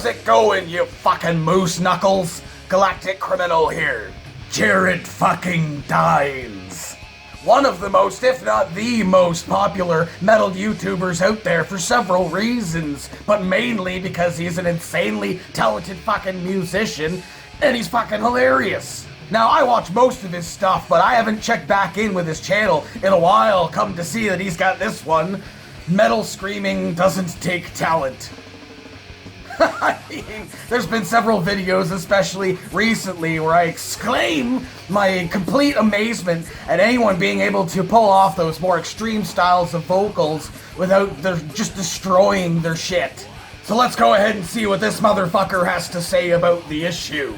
it going, you fucking moose knuckles? Galactic Criminal here. Jared fucking Dines. One of the most, if not the most popular metal YouTubers out there for several reasons, but mainly because he's an insanely talented fucking musician, and he's fucking hilarious. Now, I watch most of his stuff, but I haven't checked back in with his channel in a while, come to see that he's got this one. Metal screaming doesn't take talent. I mean, there's been several videos, especially recently, where I exclaim my complete amazement at anyone being able to pull off those more extreme styles of vocals without just destroying their shit. So let's go ahead and see what this motherfucker has to say about the issue.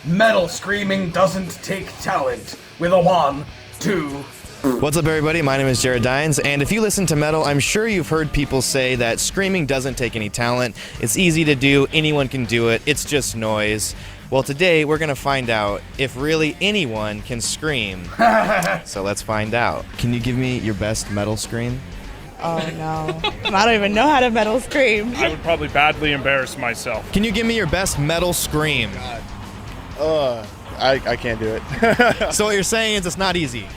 Metal screaming doesn't take talent, with a 1, 2, What's up, everybody? My name is Jared Dines, and if you listen to metal, I'm sure you've heard people say that screaming doesn't take any talent. It's easy to do, anyone can do it, it's just noise. Well, today we're gonna find out if really anyone can scream. So let's find out. Can you give me your best metal scream? Oh no, I don't even know how to metal scream. I would probably badly embarrass myself. Can you give me your best metal scream? I can't do it. So what you're saying is it's not easy.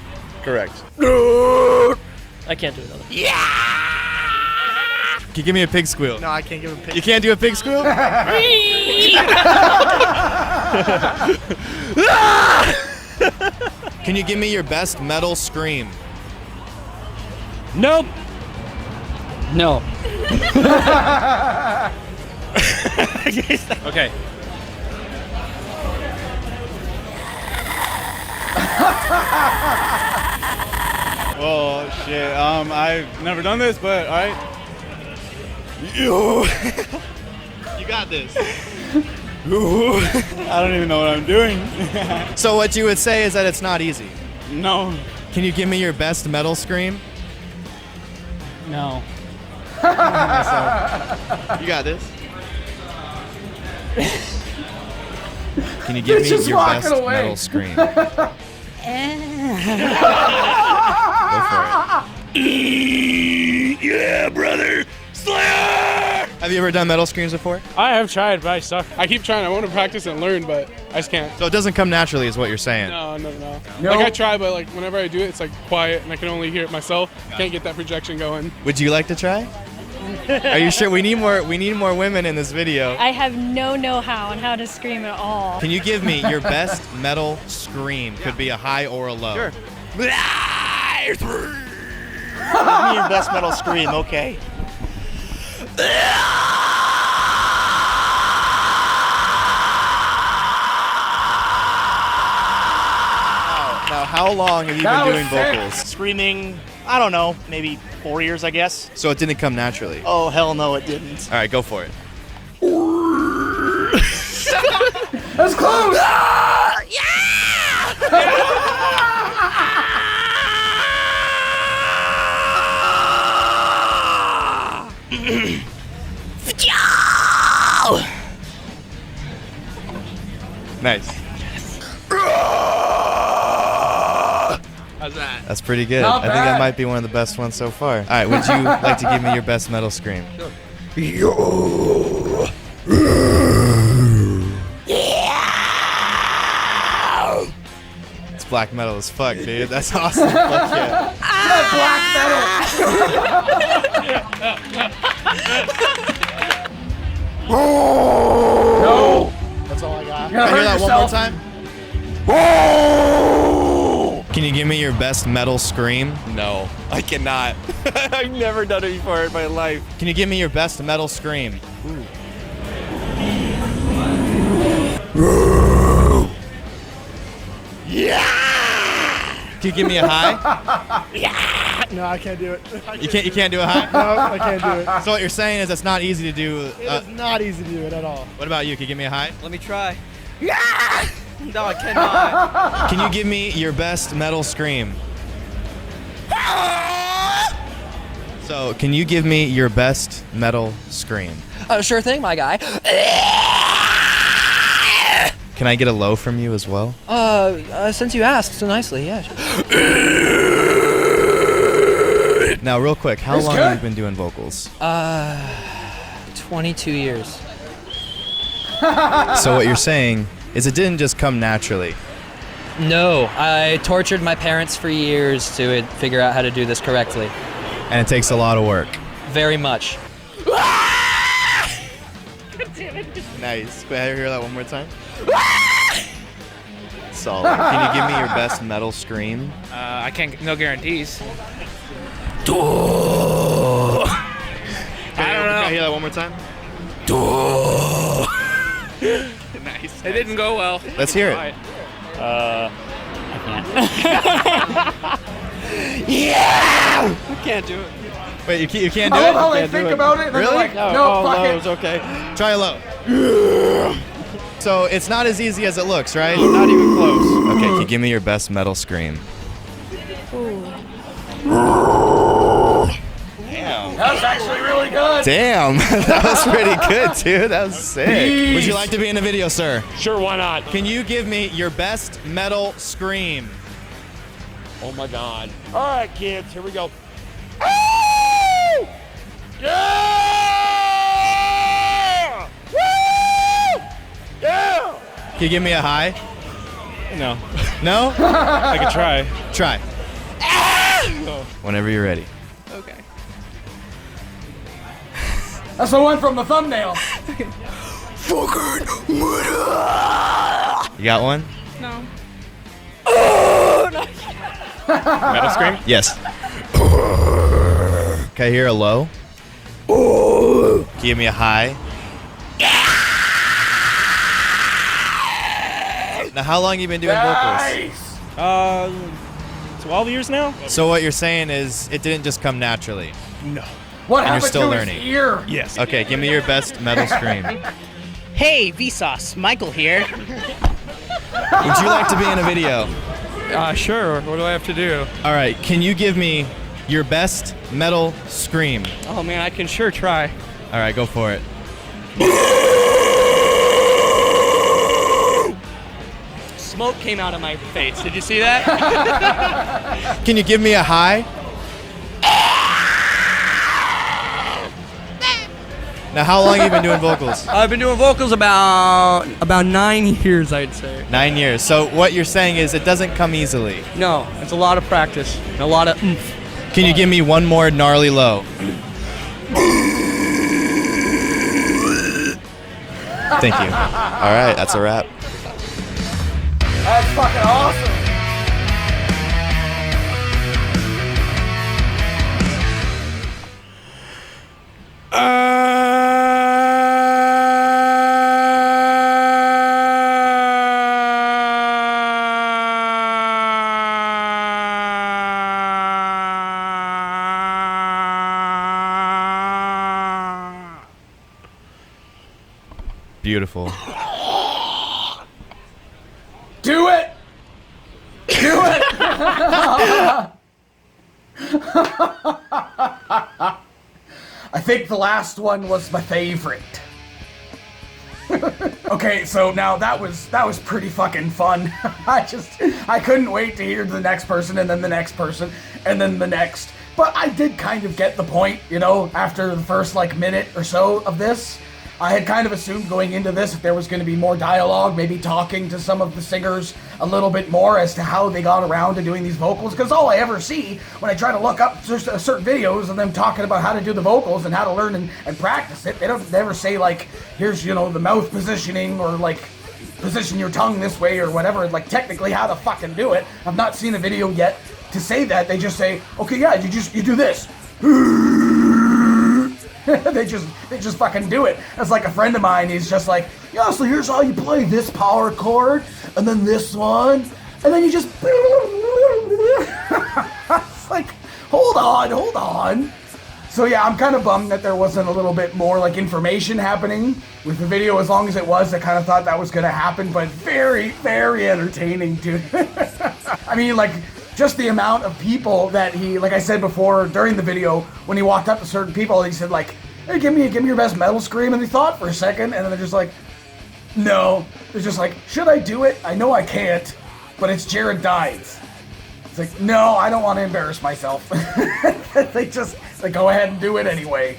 Correct. I can't do another. Yeah! Can you give me a pig squeal? No, I can't give a pig. You can't do a pig squeal? Can you give me your best metal scream? Nope. No. Okay. Oh shit. I've never done this, but all right. You got this. I don't even know what I'm doing. So what you would say is that it's not easy. No. Can you give me your best metal scream? No. You got this. Can you give me just your walking best away. metal scream? Go for it. Yeah, brother! Slayer! Have you ever done metal screams before? I have tried, but I suck. I keep trying. I want to practice and learn, but I just can't. So it doesn't come naturally, is what you're saying. No. No. Like I try, but like whenever I do it, it's like quiet, and I can only hear it myself. Can't get that projection going. Would you like to try? Are you sure? We need more women in this video. I have no know-how on how to scream at all. Can you give me your best metal scream? Could be a high or a low. Sure. Give me your best metal scream, okay? Now, how long have you That been was doing sick. vocals? Screaming, I don't know, maybe 4 years, I guess. So it didn't come naturally. Oh, hell no, it didn't. All right, go for it. That's close! Nice. How's that? That's pretty good. Not I think that bad. might be one of the best ones so far. All right, would you like to give me your best metal scream? Sure. It's black metal as fuck, dude. That's awesome. Fuck yeah. Black metal! No! That's all I got. You're Can I hear that one more yourself. time? Can you give me your best metal scream? No, I cannot. I've never done it before in my life. Can you give me your best metal scream? Can you give me a high? No, I can't do it. You can't do a high? No, I can't do it. So what you're saying is it's not easy to do. It is not easy to do it at all. What about you? Can you give me a high? Let me try. No, I cannot. Can you give me your best metal scream? So, can you give me your best metal scream? Sure thing, my guy. Can I get a low from you as well? Since you asked so nicely, yeah. Now, real quick, how That's long good. have you been doing vocals? 22 years. So what you're saying is it didn't just come naturally. No, I tortured my parents for years to figure out how to do this correctly. And it takes a lot of work. Very much. Nice. Can I hear that one more time? Solid. Can you give me your best metal scream? I can't. No guarantees. I don't know. Can I hear that one more time? Nice. It didn't go well. Let's hear it. I can't do it. Wait, you can't do I love it? how they think about it and then Really? they're like, no, fuck it. It's okay. Try low. So it's not as easy as it looks, right? Not even close. Okay, can you give me your best metal scream? That was actually really good. Damn, that was pretty good, dude. That was sick. Jeez. Would you like to be in the video, sir? Sure, why not? Can you give me your best metal scream? Oh my God. All right, kids, here we go. Oh! Yeah! Woo! Yeah! Can you give me a high? No. No? I could try. Try. Whenever you're ready. Okay. That's the one from the thumbnail. You got one? No. Metal scream? Yes. Can I hear a low? Give me a high. Now, how long you been doing vocals? Nice. 12 years now? So what you're saying is it didn't just come naturally. No. What And you're happened still to learning. his ear? Yes. Okay, give me your best metal scream. Hey, Vsauce, Michael here. Would you like to be in a video? Sure. What do I have to do? All right, can you give me your best metal scream? Oh man, I can sure try. All right, go for it. Smoke came out of my face. Did you see that? Can you give me a high? Now, how long have you been doing vocals? I've been doing vocals about 9 years, I'd say. 9 years. So what you're saying is it doesn't come easily. No, it's a lot of practice and a lot of oomph. Can you give me one more gnarly low? Thank you. All right, that's a wrap. That's fucking awesome. Beautiful. Do it. Do it. I think the last one was my favorite. Okay, so now that was pretty fucking fun. I couldn't wait to hear the next person and then the next person and then the next. But I did kind of get the point, you know, after the first like minute or so of this. I had kind of assumed going into this if there was going to be more dialogue, maybe talking to some of the singers a little bit more as to how they got around to doing these vocals, because all I ever see when I try to look up certain videos of them talking about how to do the vocals and how to learn and practice it, they don't never say like, here's, you know, the mouth positioning or like position your tongue this way or whatever, like technically how to fucking do it. I've not seen a video yet to say that. They just say, okay, yeah, you do this. they just fucking do it. It's like a friend of mine, he's just like, yeah, so here's how you play this power chord, and then this one, and then you just it's like, hold on. So yeah, I'm kind of bummed that there wasn't a little bit more like information happening with the video. As long as it was, I kind of thought that was gonna happen, but very, very entertaining, dude. I mean, like, just the amount of people that he, like I said before during the video, when he walked up to certain people, he said like, hey, give me your best metal scream, and they thought for a second, and then they're just like, no. They're just like, should I do it? I know I can't, but it's Jared Dines. It's like, no, I don't want to embarrass myself. They go ahead and do it anyway.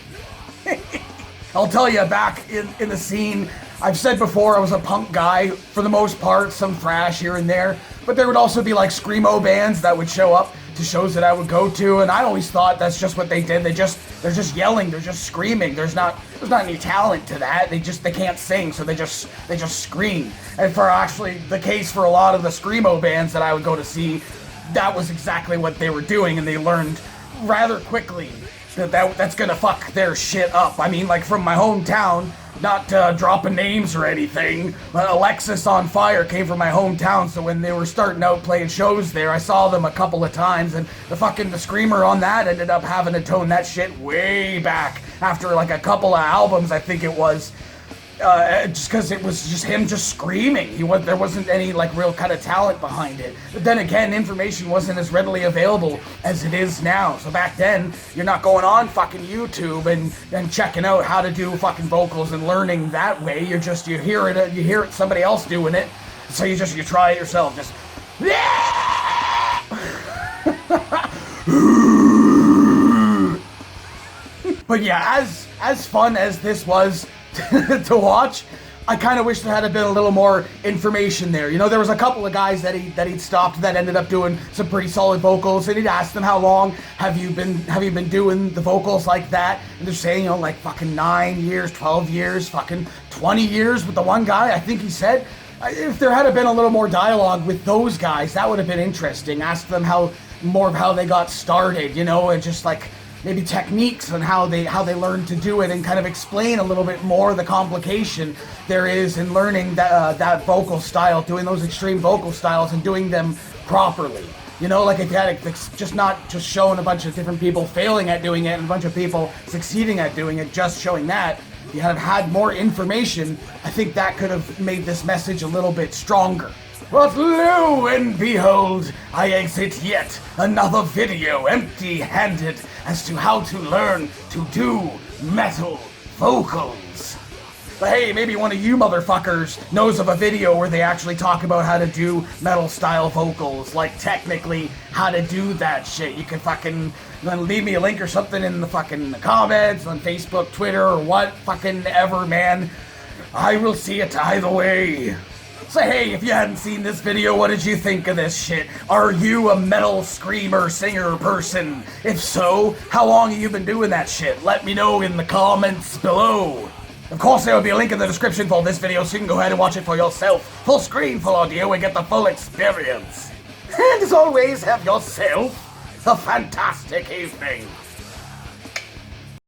I'll tell you, back in the scene, I've said before I was a punk guy for the most part, some thrash here and there, but there would also be like screamo bands that would show up to shows that I would go to, and I always thought that's just what they did. They're just yelling, they're just screaming. There's not any talent to that. They can't sing, so they just scream. And for actually the case for a lot of the screamo bands that I would go to see, that was exactly what they were doing, and they learned rather quickly that's gonna fuck their shit up. I mean, like from my hometown, not dropping names or anything, but Alexis on Fire came from my hometown, so when they were starting out playing shows there, I saw them a couple of times, and the screamer on that ended up having to tone that shit way back after like a couple of albums, I think it was. Just because it was just him just screaming. There wasn't any like real kind of talent behind it. But then again, information wasn't as readily available as it is now. So back then, you're not going on fucking YouTube and checking out how to do fucking vocals and learning that way. You hear it somebody else doing it, so you try it yourself. Just But yeah, as fun as this was to watch, I kind of wish there had been a little more information there. You know, there was a couple of guys that he'd stopped that ended up doing some pretty solid vocals, and he'd asked them, how long have you been doing the vocals like that? And they're saying, you know, like fucking 9 years, 12 years, fucking 20 years. With the one guy, I think he said, if there had been a little more dialogue with those guys, that would have been interesting. Ask them more of how they got started, you know, and just like maybe techniques on how they learned to do it, and kind of explain a little bit more the complication there is in learning that vocal style, doing those extreme vocal styles and doing them properly. You know, like if you had just not just showing a bunch of different people failing at doing it and a bunch of people succeeding at doing it, just showing that. If you had more information, I think that could have made this message a little bit stronger. But lo and behold, I exit yet another video empty-handed as to how to learn to do metal vocals. But hey, maybe one of you motherfuckers knows of a video where they actually talk about how to do metal-style vocals, like technically how to do that shit. You can fucking leave me a link or something in the fucking comments on Facebook, Twitter, or what fucking ever, man. I will see it either way. So hey, if you hadn't seen this video, what did you think of this shit? Are you a metal screamer, singer person? If so, how long have you been doing that shit? Let me know in the comments below. Of course, there will be a link in the description for this video, so you can go ahead and watch it for yourself. Full screen, full audio, and get the full experience. And as always, have yourself a fantastic evening.